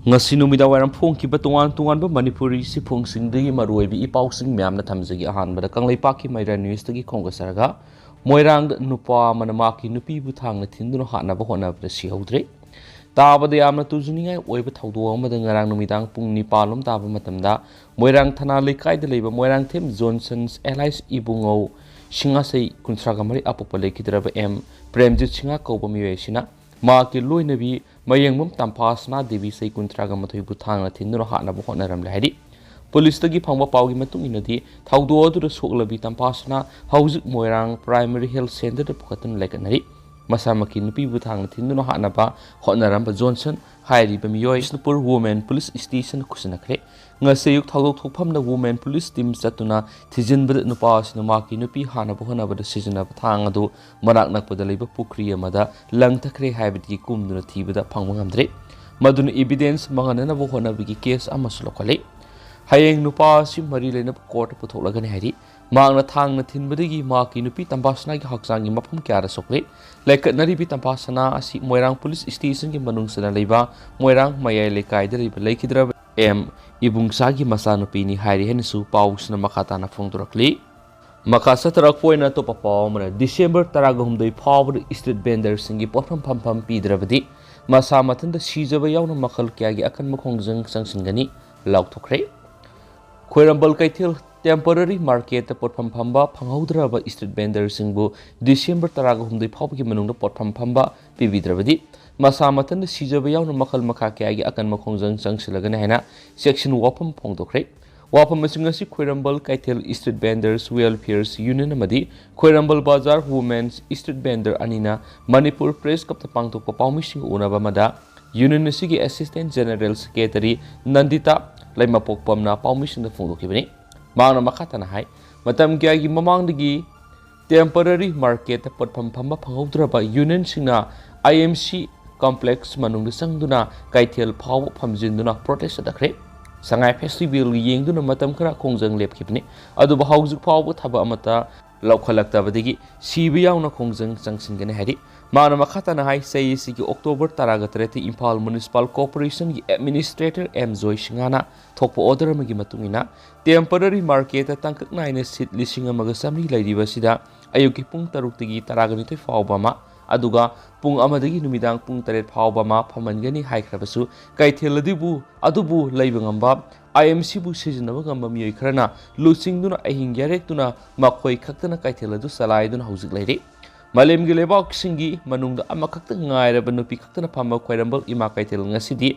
ngasi numida wairam phongkiba tongan-tonganba Manipuri sifungsingdagi maruibi ipausing myamna thamjagi ahanbada kanglaipak ki maira news tagi khongasaraga Moirang da Nupa manamaki Nupi bu thangna Thinduna hatnaba hotnabada sihaudre tabada yamna tujuningai oiba thawdo amada ngarang numidang pung 9 lom taba matamda Moirang thana lekai da leiba Moirang them Johnson's Allies ibungau singasai kuntraga mari apopa lekidraba Premjit singa kauba miwesina Maki loinabi mayengmum tampasna devi sei kuntraga mathoi bu thangna Thinduna hatnaba hotnaram lahadi Police tagi phangba pawgi matung inadi thawdo adu soklabi tampasna haujuk Moirang Primary Health Center da pukatun lekanari masamaki nupi bu thangna Thinduna hatnaba hotnaram Johnson hairi bamiyoi Snapur Women Police Station kusinakre ngasayuk thawdok thokphamna Women Police Team satuna thijinbada nupa sinamaki nupi hanaba honabada sijina thang adu manak nakpada leiba pukri amada langthakre haibidi kumduna thibada phangba ngamdre maduna evidence manganana bo honabigi case amasulokale hayeng nupa si mari lena court putholagani hari mangna thangna thinbadagi maki nupi tampasna gi haksangi mafam kyara sokle lekatnari bi tampasna asi Moirang Police Station gi manungsana leiba Moirang mayai lekai da leiba leikidra ibungsagi masanupi ni hari hensu pausna makatana phongdurakli makasatrak poina to papawmana December 13 phawr street vendor singi potham phampham pidrabadi masa mathanda sijaba yawna makal kyagi akan makhongjang sangsingani laukthokre Khoirambal Kaithil temporary market potpham phamba phangaudraba street vendor singbu December 13 phawgi manungda potpham phamba pibidrabadi masa matanda sijaba yawna makal makha kyagi akan makhongjang sangsilagana hena section wapam phongdokre wapam masingasi Khoirambal Kaithil street vendors welfare union amadi Khoirambal Bazar women's street vendor anina Manipur press kapta pangtokpa pawmising unaba mada union sigi assistant general secretary Nandita Laimapok pamna pawmising da phongdokibani mangna makhatana hai matam kyagi mamangdagi temporary market potpham phamba phangaudraba union singna IMC complex manung sangduna Kaithil phaw phamjinduna protest adakre sangai festival yengduna matam khara khongjang lepkhibni adu bahaujuk phaw thaba amata laukhalaktabadigi sibi yauna khongjang changsingane hari mana makhatana hai sei sigi October 13 Imphal Municipal Corporation gi administrator M Joy Singana thokpa order magi matungina temporary market tangkak naina sit lising amaga samri laidiba sida ayuki pung 3 tagi 12 fawbama aduga pung amadagi numidang pung 3 fawbama phamangani haikhrabasu kaithiladibu adubu laibangamba IMC bu sijinaba gamba miyoi kharana lusingduna ahing yarektuna makhoi khaktana kaithiladu salaiduna hauzik lairi Malemgi lebak singi manungda amakakta ngairaba nupi kaktana phamba Khoirambal ima Kaithil ngasidi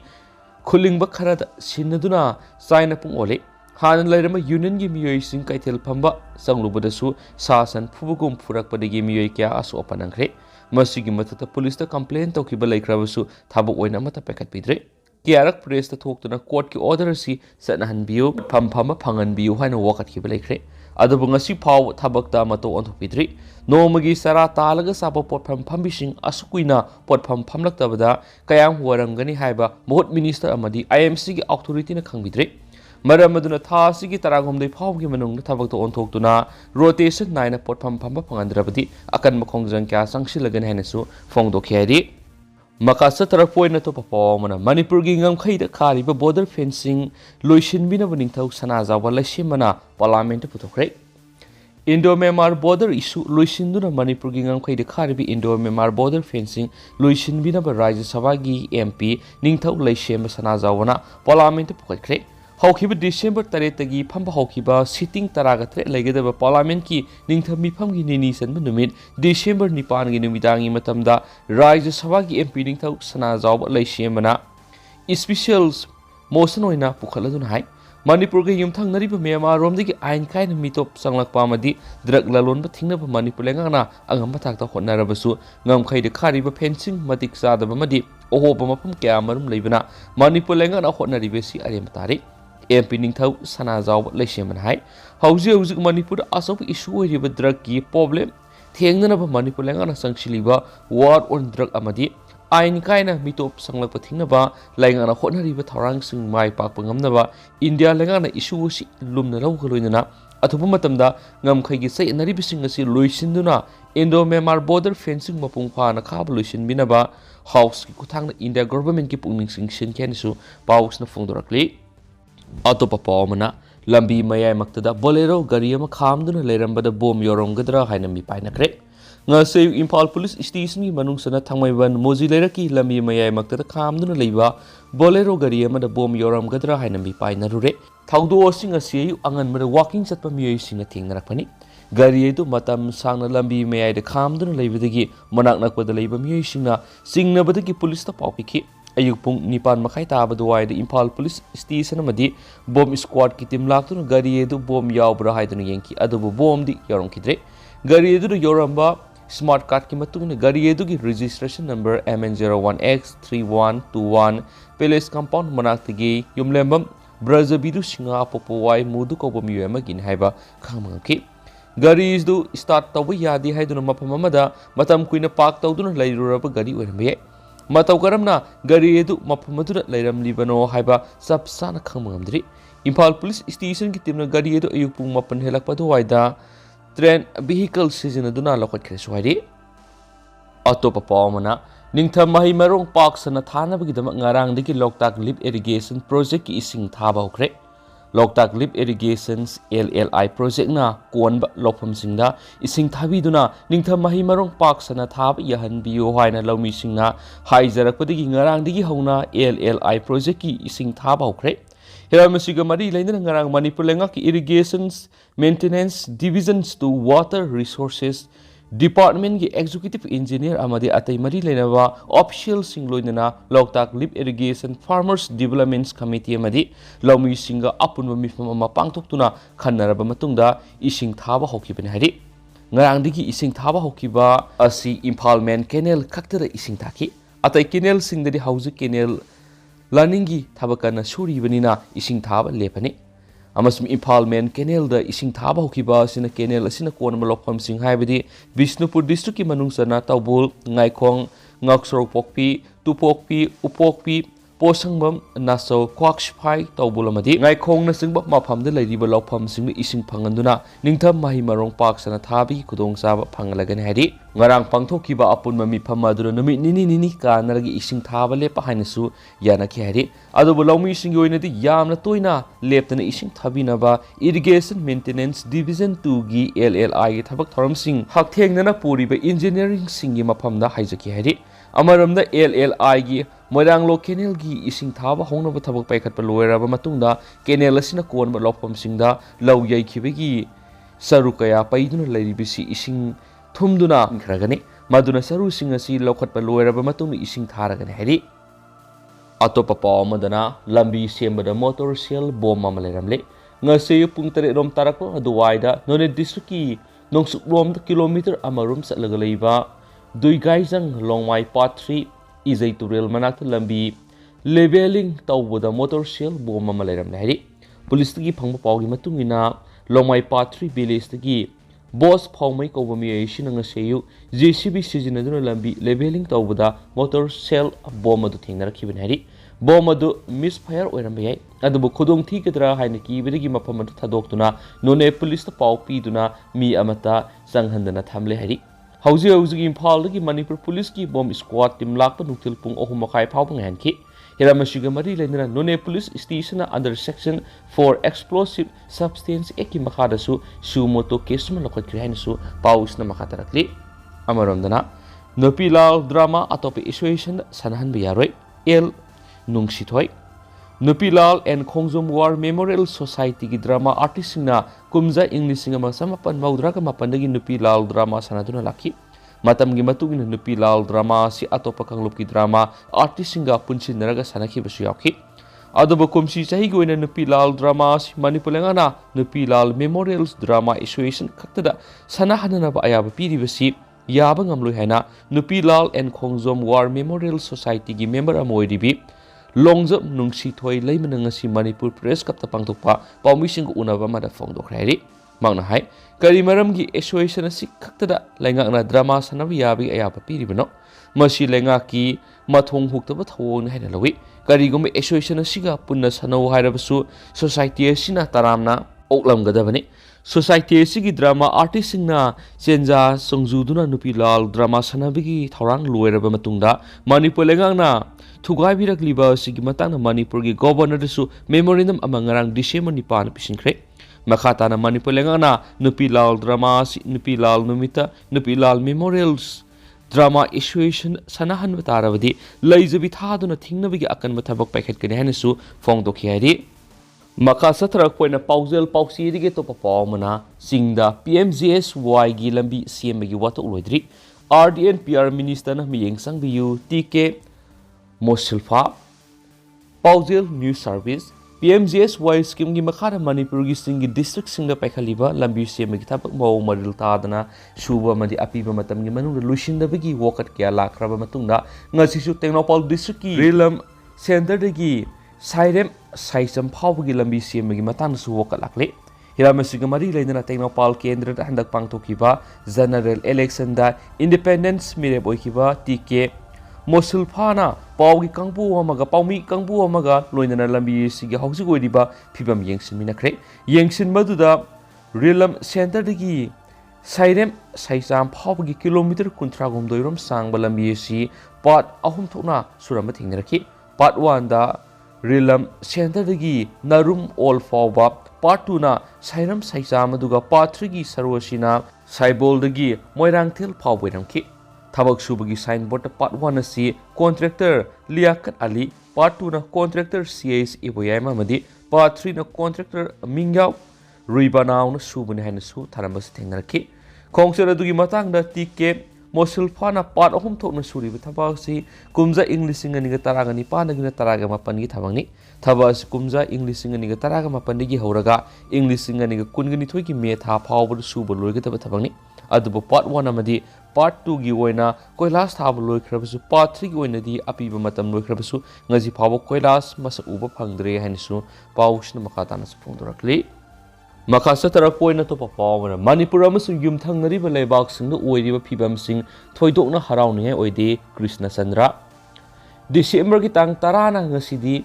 khulingba kharada sinaduna saina pung ole hana lairama union gi miyoi sing Kaithil phamba sanglubadasu sasan phubugum phurakpadagi miyoi kya asu opanangkhre masigi matata police ta complain tawkiba laikrabasu thabok oina mata pekat pidre kiarak press ta thoktuna court ki order si satnahan biu phamba phangan biu haina wakat kiba laikre adabu ngasi phaw thabakta mato onthopidri nomagi sara talaga sapa potpham phambising asukuina potpham phamlaktabada kayang waramgani haiba mohot minister amadi IMC gi authority na khangbidre maramaduna tha sigi 13 phawgi manung thabakta onthokduna rotation naina potpham phamba phangandrabadi akan makhongjang kya sangsilagani hainasu phongdokhiari Makasa tarakpoina to papawmana Manipur gi ngamkhaida khariba border fencing loisinbina buningthau sanajawa laisimana parliament puthokre Indo-Myanmar border issue loisinduna Manipur gi ngamkhaida kharibi Indo-Myanmar border fencing loisinbina ba Rajya Sabha gi MP ningthau laisema sanajawana parliament pukhre Hawkiba December 3 tagi phamba hawkiba sitting 13 laigedaba parliament ki ningthami phamgi nini sanba numit December 9 gi numidangi matamda Rajya Sabha gi MP ningthau sanajaw laisemana specials motion oina pukhaladuna hai Manipur gi yumthang nariba Myanmar romdagi ain kaina mitop sanglakpa amadi drug lalonba thingnaba Manipur lengana angamba thakta hotnarabasu ngamkhaida khariba fencing matik sadaba madi ohoba mafam kya marum leibana Manipur lengana hotnaribesi aremtari MP ningthau sanajaw laiseman hai hauji Manipur asop issue riba drug ki problem thengnanaba Manipur lengana sangsiliba war on drug amadi ain kaina mitop sanglakpa thingnaba laingana hotnariba tharang sing mai pakpa ngamnaba India lengana issue si lumna lawgaloinana अथुप मतमदा ngamkhai sai nari bising asi loisinduna Indo Myanmar border fencing mapung phana khab loisin binaba house ki kuthang India government ki pungning sing shin kenisu paus na phongdorakli atopa pawmana lambi mayai maktada bolero gari ama khamduna leirambada bom yoromgadra haina mi painakre ngase Impal police station ki manungsana thangmaiban moji leiraki lambi mayai maktada khamduna leiba bolero gari ama da bom yoromgadra haina mi painarure thaudo sing asi angan mara walking chatpa miyoi singa thingnarakpani gari edu matam sangna lambi mayai da khamduna leibadagi manak nakpada leiba miyoi singna singnabadagi police ta pawpiki ayuk pung nipan makai tabadu wai da Impal police station amadi bom squad ki team laktuna gari edu bom yawbra haiduna yenki adubu bom di yorom kidre gari edu yoramba smart card ki matungna gari edu ki registration number MN01X3121 Palace compound manaktagi yumlembam Brazabidu singa popo wai mudu ko bom yema gin haiba khamangki gari is do start tawu yadi haiduna mapam amada matam kuina park tawduna lairuraba gari oirme matau karamna gari edu mapam aduna lairamlibano haiba sapsana khamangamdri Impal police station ki timna gari edu ayuk pung mapan helakpadu waida train vehicle sizinaduna lokot khreswari atopa pawmana ningtham mahi marong park sana thana bagidama ngarang diki loktak lip irrigation project ki ising thaba hokre loktak lip irrigations LLI project na konba lokpham singda ising thabi duna ningtham mahi marong park sana thab yahan biyo haina lomi singna haijarakpadigi ngarang digi hauna LLI project ki ising thaba hokre Hiramasiga mari lainana ngarang Manipur lenga ki irrigations maintenance divisions to water resources Department ki executive engineer amadi atai mari lenawa official singloinana loktak lip irrigation farmers development committee amadi lomi singa apunba mifam ama pangthoktuna khannaraba matungda ising thaba hokibani hari ngarang digi ising thaba hokiba asi Impal main canal khaktara ising thaki atai canal singdadi hauju canal laningi thabakana suribanina ising thaba lepani amasum Impal main canal da ising thaba hokiba sina canal asina konma lokpham sing haibadi Bishnupur district ki manungsana Taubul Ngaikhong Ngaksorok Pokpi Tupokpi Upokpi Posangbam Naso Kwakshpai Taubul amadi Ngaikhong na singba maphamda leiriba lokpham sing ising phanganduna ningtham mahi marong park sana thabi kudong saba phangalagani hari ngarang pangthokiba apunma mifam aduna numi nini kanaragi ising thaba lepa hainasu yanaki hari adubu lomi singi oinadi yamna toina leptana ising thabinaba irrigation maintenance division 2 gi LLI gi thabak thoram sing hakthengnana puriba engineering singi maphamda haijaki hari amaramda LLI gi Moirang lo canal gi ising thaba hongnaba thabak paikhatpa loiraba matungda canal asina konba lokpham singda law yaikibagi sarukaya paiduna leiribisi ising thumduna khragani maduna saru sing asi lokhatpa loiraba matungda ising tharagani hari atopa pawmadana lambi sembada motor cell bom ama leiramle ngase pung 3 rom tarakpa aduwaida none district ki nongsuk rom kilometer amarum satlaga leiba duigaijang longmai part 3 Izay Turel manakta lambi leveling tawboda motor cell bom ama leiramle hari police tagi phangba pawgi matungina longmai part 3 village tagi boss phawmai kawbami aisina ngaseyu JCB sizinaduna lambi leveling tawboda motor cell bom adu thingnarakibani hari bom adu misfire oirambe yai adubu khudong thikadra haina kibidagi mafam adu thadoktuna none police ta paw piduna mi amata sanghandana thamle hari Hauji Impal ki Manipur police ki bomb squad team lakpa nuktil pung 3:30 phawba nganki Hiramasiga mari lainana None police station under section 4 explosive substance eki makhada su sumoto case ma lokot krihain su paus na makatarakli amaromdana Nupi lal drama atopi association sanahan biyaroi el nungsithoi Nupi lal and Khongjom War Memorial Society ki drama artist na kumza English singa masamapan maudra ka mapandagi Nupi lal drama sanaduna laki matam gi matugina Nupi lal drama si atopa kanglup ki drama artist singa punsin naraga sanaki basu yauki adobo komsi chahi gi oina Nupi lal drama si manipulengana Nupi lal Memorial Drama Association khaktada sanahanana ba ayaba piri basi yaba ngamloi haina Nupi lal and Khongjom War Memorial Society gi member amoiribi Longjam nungsi thoi leimana ngasi Manipur press kapta pangtokpa pawmising unaba mada phongdokhrari mangna hai kari maram gi association asi khaktada lenga na drama sanabi yabi ayaba piribano masi lenga ki mathong huktaba thawon haina lawi kari gum association asiga punna sanau hairabasu society asina taramna oklamgadabani society की drama artist चेंजा संजुदुना नुपी लाल drama सनाबगी थौरांग लोयरबा मतुंगदा Manipur लेंगांगना थुगाइबिरक्लिबा सिगी मतंगना Manipur की गवर्नरदसु memorandum अमा ngarang December 9 पिसिंख्रे मखाताना Manipur लेंगांगना नुपी लाल drama नुपी लाल नुमिता नुपी लाल memorials drama association सनाहन तारबदी लैजबी थादुना थिंगनबगी अकन थबक पाइखटकने हैनसु फोंगदोखि हैरि मखा सथरक पाउजल पाउसी तो पाउमना सिंगदा PMGSY की लंबी सेमबगी वातो लोइद्री RDN PR मिनिस्टर मियेंग संगबियु TK मोसिल्फा Paojel news service PMGSY scheme की मखार मणिपुर की सिंग डिस्ट्रिक्ट सिंग पाइखलिबा लंबी सेमबगी थबक मौ मरिल तादना सुबा मदि अपीबा मतमगी मनुंग लुसिंदबगी वोकट क्या लाखरबा मतुंगदा ngasisu टेक्नोपॉल डिस्ट्रिक्ट की रिलम सेंटर दगी साइरेम साइसम फाउबगी लंबी सेमगी मतांगसु वोकलाकले हिरामसिगा मरी लेना टेक्नोपॉल केंद्र हंदक पांगथोखिबा जनरल इलेक्शन दा इंडिपेंडेंस मिरेब ओइखिबा TK मोसुल्फाना पाउगी कंपु अमगा पाउमी कंपु अमगा लोइना लंबी सिगी हौजिग ओइदिबा फिबम येंसिनमिनख्रे येंसिनबदुदा रिलम सेंटर दगी साइरेम साइसाम फाउबगी किलोमीटर 13 सांगबा लंबी सि पार्ट अहुम थोना सुरम थिंगरखि पार्ट 1 दा रिलम सेंटर दगी नरुम ओल फाउबा पार्ट 2 ना साइरम साइसाम दुगा पार्ट 3 की सरवसिना साइबोल दगी मोइरांगथेल फाउबैरमखि थबक सुबगी साइन बोर्ड पार्ट 1 असि कॉन्ट्रैक्टर लियाकत अली पार्ट 2 ना कॉन्ट्रैक्टर CS इबोयामा मदि पार्ट 3 ना कॉन्ट्रैक्टर मिंगाव रुइबानाव न सुबने हैनसु थरमस थेंगरखि खोंगसर दुगी मतंगदा TK मोसुल्फाना पार्ट अहुम थोकना सुरिबा थबासी कुमजा इंग्लिशिंग अनिगा तरागा निपानगिना तरागा मापनगी थबांगनी थबास कुमजा इंग्लिशिंग अनिगा तरागा मापनगी हौरगा इंग्लिशिंग अनिगा कुनगनि थोइकी मेथा फावबद सुब लोइगतबा थबांगनी अदुबो पार्ट 1 अमदी पार्ट 2 की ओइना कोइलास थाब लोइख्रबसु पार्ट 3 की ओइनादी अपीबा मतम लोइख्रबसु ngasi फावो कोइलास मस उबा फंगद्रे हैनसु पाउसना मखाताना फोंदोरखली मखासा तरक पोइना तो पावना मणिपुर अमसुंग युमथंगरिबा लेबाकसिंग ओइरिबा फिबमसिंग थोइदोकना हराउनिहे ओइदे कृष्ण चंद्र डिसेंबर की तांग 10 ना ngasiदी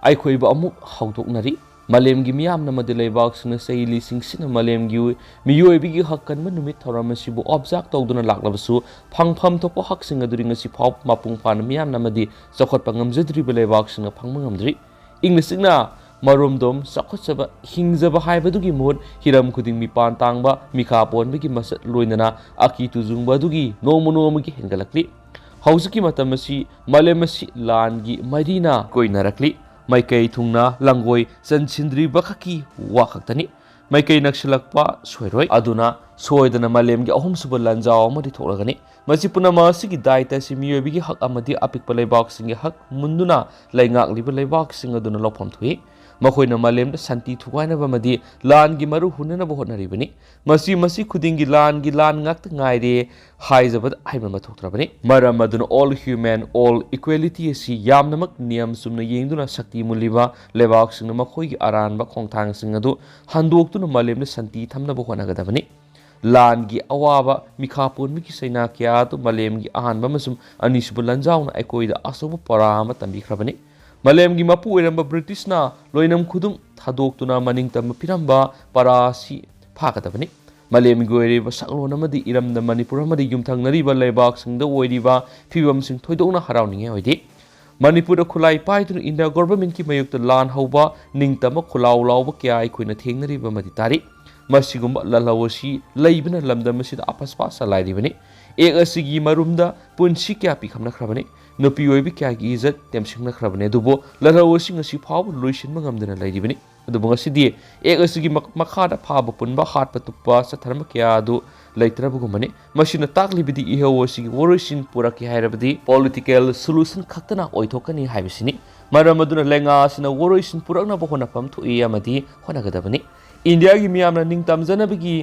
आइखोइबा अमुक हौदोकनरी मलेमगी मियामना मदि लेबाकसिंग सैली सिंगसिना मलेमगी मियोइबिगी हक्कनबा नुमित थौरमसिबु ऑब्जर्व तौदुना लाक्लबसु फंगफम थोपो हक्सिंग अदुरि ngasi फाव मापुंग फान मियामना मदि चखोटपा ngamjadriba लेबाकसिंग फंगमा ngamdri इंग्लिशिंगना मरुमदोम सखोत्सबा हिंगजबा हाइबदुगी मोड हिरम खुदिंग मिपान तांगबा मिखा पोनबगी मसत लोइनना अकी तुजुंगबदुगी नोमनोमगी हेंगलकली हौजकी मतमसी मलेमसी लानगी मरीना कोइनरकली मैकई थुंगना लंगोय चनसिंद्री बखकी वाखक्तनी मैकई नक्सलकपा सोइरोय अदुना सोइदना मलेमगी अहुमसुबा लंजाव अमदि थोरगनी मसी पुनमासिगी दायता सिमियोबिगी हक अमदि अपिकपा लेबाकसिंगी हक मुंदुना लैंगाकलिबा लेबाकसिंग अदुना लौफम थुई मखोइना मलेमदा शांति थुगाइनबा मदि लानगी मरु हुननबा होटनरिबनी मसी खुदिंगी लान ngakta ngaire हाइजबद हाइबा मथोक्त्रबनी मरम अदुना ऑल ह्यूमन ऑल इक्वालिटी असि यामनमक नियम सुमना येंगदुना शक्ति मुलिबा लेबाकसिंग मखोइगी अरानबा खोंथांगसिंग अदु हंदोक्तुना मलेमदा शांति थमनबा होनगदबनी लानगी अवाबा मिखापोन मिकी सैना क्या तो मलेमगी अहानबा मसुम अनिसुब लंजाउना अकोइदा असोब परामा तंबिख्रबनी मलेमगी मपु ओइरंबा ब्रिटिशना लोइनम खुदुम थादोक्तुना मनिंगतम पिरंबा परासी फाकतबनी मलेमगी ओइरिबा सकलोनमदि इरमदा मणिपुरमदि युमथंगनरिबा लेबाकसिंगदा ओइरिबा फिबमसिंग थोइदोकना हराउनिंगे ओइदि मणिपुर खुलाई पाइदुन इंडिया गवर्नमेंट की मयुक्त लान हौबा निंगतम खुलाउ लाउबा क्या अइखोइना थेंगनरिबा मदि तारी मसिगुम ललवसी लैबना लमदमसिदा अपसपा सलाइरिबनी एक असिगी मरुमदा पुंसी क्या पिखमनख्रबनी नुपी ओइबि क्या की इज्जत तेमसिंगनख्रबनी दुबो ललवसी ngasi फाव लोइसिनबा ngamdana लाइरिबनी अदुबो ngasi di एक असिगी मखादा फाब पुनबा हाटपा तुप्पा सथरम क्या दु लैत्रबगुमनी मसिना ताकलिबिदि इहवसिगी वरोइसिन पुरकी हाइरबदि पॉलिटिकल सॉल्यूशन खक्तना ओइथोकनी हाइबिसिनी मरम अदुना लेंगासिना वरोइसिन पुरकनबा होनफम थुइ अमदि होनगदबनी इंडिया की मियामना निंगतमजनबगी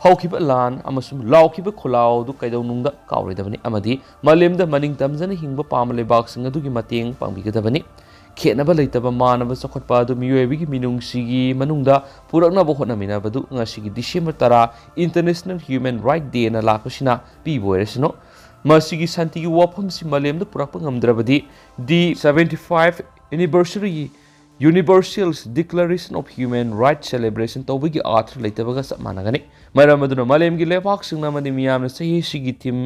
हौखिबा लान अमसुम लाउखिबा खुलाउदु कैदौनुंगदा काउरेदबनी अमदि मलेमदा मनिंगतमजन हिंगबा पाम लेबाकसिंग अदुगी मतेंग पांबिगदबनी खेनबा लैतबा मानबा चखोटपा अदु मियोइबिगी मिनुंगसिगी मनुंगदा पुरकनबा होनमिनाबदु ngasiगी December 10 international human right day ना लाकसिना पीबोयरसिनो मसिगी शांतिगी वाफमसि मलेमदा पुरकपा ngamद्रबदि the 75 anniversary Universal Declaration of Human Rights Celebration tawbigi arthur leitabaga sap managani maram aduna malemgi lebak singna madi miyamna sahi sigi thim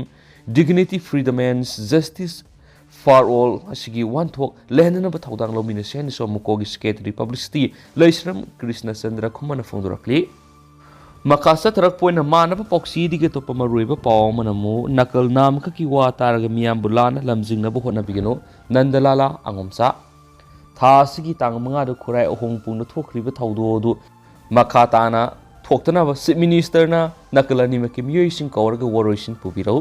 dignity freedom and justice for all asigi one thok lehnana ba thaudang lomina sen so mukogi secretary publicity leisram Krishna Chandra khumana phongdurakli makasa tarak poina manaba poksi dige topa maruiba paw manamu nakal nam ka ki wa taraga miyam bulana lamjingna bu hona bigino nandalala angomsa थासिगी तांग मंगा दो खुराय अहोंग पुंग थोखरिबा थौदो दु मखा ताना थोक्तनाबा chief minister ना नकलनी मकि मियोइसिंग कौरगा वरोइसिन पुबिरौ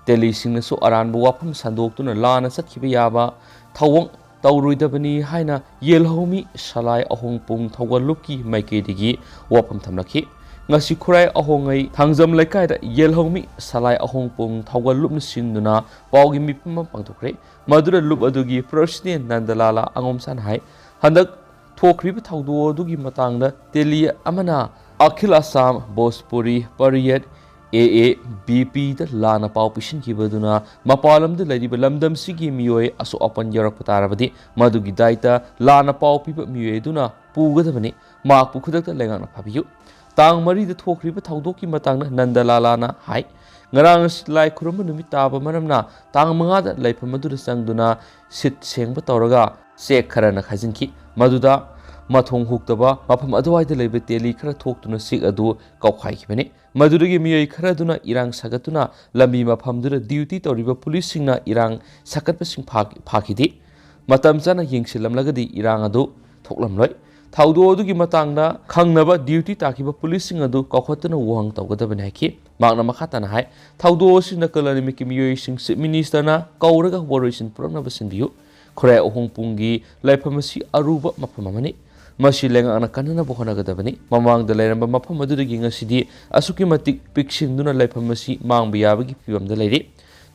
दिल्ली सिंगनसु अरानबो वाफम संदोक्तुना लाना सतखिबा याबा थौवंग तौरुइदबनी हाइना येलहौमी सलाय अहोंग पुंग थौगलुकी माइकेदिगी वाफम थमलखि ngasi khurai ahongai thangjam laikai da yelhomi salai ahong pung thawgal lupna sinduna pawgi mipma pangthokre madura lup adugi president nandalala angom san hai handak thokriba thawdo adugi matangda teli amana akhil assam bhojpuri pariyat AABP da lana paw pishin kibaduna mapalam da lariba lamdam sigi miyoi aso apan yarak patarabadi madugi daita lana paw piba miyoi duna pugadabani makpu khudakta lengang na phabiyu तांग मरी द थोखरिबा थौदोकी मतंग नंदलालाना हाई ngarang lai khurum numi taba maramna tang manga da laifam madu sangduna sit sengba tawraga sek kharana khajinki maduda mathong huktaba mafam adwai da leibe teli khara thoktuna sik adu kaukhai khibani madurigi miyai khara duna irang sagatuna lambi mafam dura duty tawriba police singna irang sakatpa sing phakidi matam chana yingsilamlagadi irang adu thoklamloi thaudo adugi matangda khangnaba duty takiba police sing adu kakhotna wang tawgadabani haki magna makhatana hai thaudo sina kalani mikimiyoi sing minister na kauraga woroisin purana basindiyu khore ohong pungi laifamasi aruba maphamamani masi lenga ana kanana bohana gadabani mamang da leiramba mafam adudagi ngasidi asuki matik piksinduna laifamasi mangbiyabagi pibamda leiri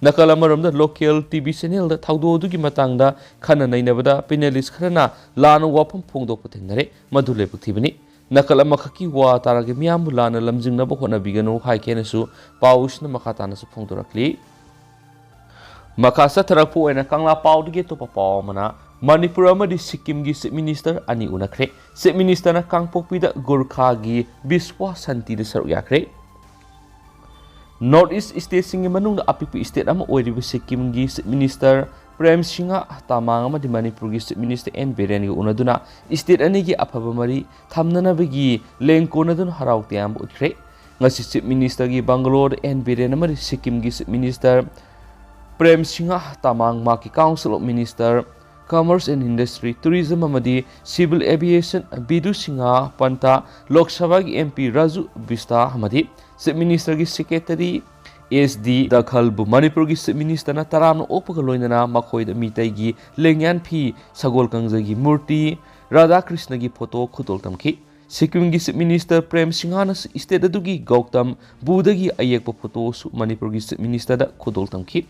nakala maramda local TV channel da thaudo dugi matangda khana nainabada panelist kharana lana wafam phongdok pathengnare madule puthibani nakala makhaki wa tarage miyam lana lamjingna bo hona biganu haikenesu pausna makhatana su phongdorakli makasa tharapu ena kangla pawdige to papaw mana manipur amadi sikkim gi chief minister ani unakhre chief minister na kangpokpi da gurkha gi biswa santi de saru yakre North East State singi manung da apipi state ama oiribu Sikkim gi minister Prem Singha tamang ama di Manipur gi minister N Biren gi unaduna state ani gi aphaba mari thamnana bagi lengkona dun haraukte am utkre ngasi chief minister gi Bangalore N Biren ama Sikkim gi minister Prem Singha tamang ma ki council of minister Commerce and Industry Tourism amadi Civil Aviation Bidu Singha Panta Lok Sabha gi MP Raju Bista amadi Chief Minister gi Secretary SD Dakhalbu Manipur gi Chief Minister na taramna opaga loinana makhoi da mitai gi lengyan phi sagol kangja gi murti Radha Krishna gi photo khutol tamki Sikkim gi Chief Minister Prem Singha na state adugi Gautam Buddha gi ayekpa photo su Manipur gi Chief Minister da khutol tamki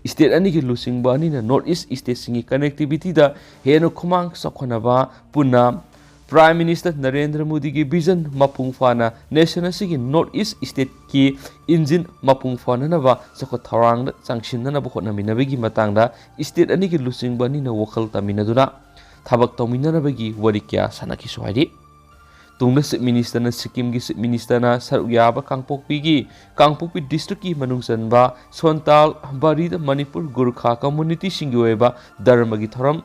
State ani gi lusing ba ni na North East State singi connectivity da heno khumang sakhanaba punna Prime Minister Narendra Modi ki vision mapung fana nation asigi North East State ki engine mapung fana na ba sako tharang da changshin na ba khona minabegi matang da state ani ki lusing bani na wakal tamina duna thabak tomina na bagi warikya sanaki sohari tungna chief minister na Sikkim gi chief minister na sarugya ba Kangpokpi district ki manungsan ba Sontal Bari da Manipur Gurkha community singi ba dharma gi thoram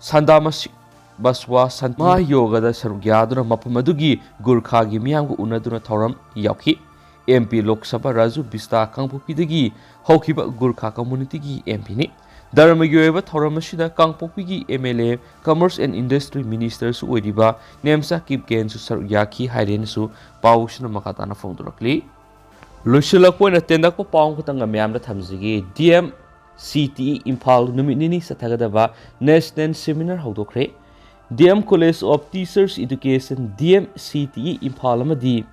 sandamasi baswa santma yoga da sarugya duna mapamadugi Gurkha gi miyam gu unaduna thoram yauki MP Lok Sabha Raju Bista Kangpokpi dagi hokiba Gurkha community gi MP ni dharma gi oiba thoram asida Kangpokpi gi MLA Commerce and Industry Minister su oidiba Nemsa Kipken su sarugya ki hairen su pausna makatana phongdurakli loisilakpoina tendakpa paung khutanga miyam da thamjigi DM CTE Imphal numit nini sathagadaba national seminar haudokre DM College of Teachers Education DM CTE Imphal amadi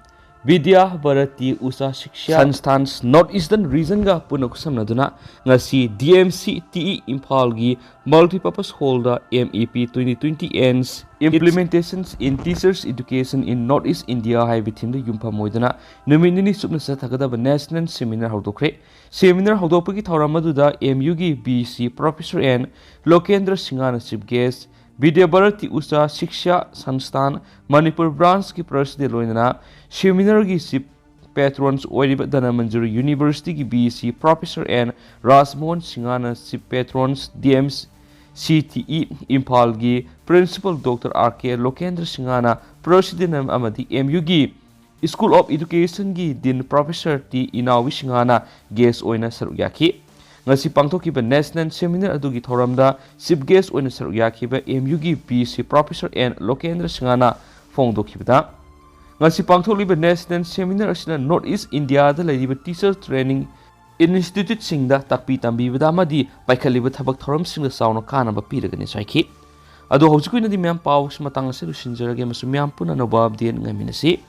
Vidya Bharati Usha Shiksha Sansthan North Eastern Region ga punakusamnaduna ngasi DMCTE Imphal gi multipurpose hall da MEP 2020 ends Implementations in Teachers Education in Northeast India haibi thimda yumpham moiduna numinini supna sathagada national seminar haudokhre seminar haudopagi thauram aduda MU gi BC Professor N Lokendra Singhana chief guest Vidya Bharati Usha Shiksha Sansthan Manipur branch ki president loinana seminar gi chief patrons oiriba Danamanjuri University ki BC Professor N Rasmohan Singhana chief patrons DMs CTE Impal gi Principal Dr. R.K. Lokendra Singhana President amadi MU gi School of Education gi Din Professor T. Inawi Singhana guest oina saruk yaki ngasi pangthokiba national seminar adugi thoramda chief guest oina saruk yakiba MU gi BC Professor N. Lokendra Singhana phongdokhibda ngasi pangtholiba national seminar asina Northeast India da laiba teacher training Institute singda takpi tambi bada madi paikaliba thabak thoram singda sauna kana ba piragani saiki ado hojikuina di myam paus matang se lusinjarage masu myam puna no bab dien ngaminasi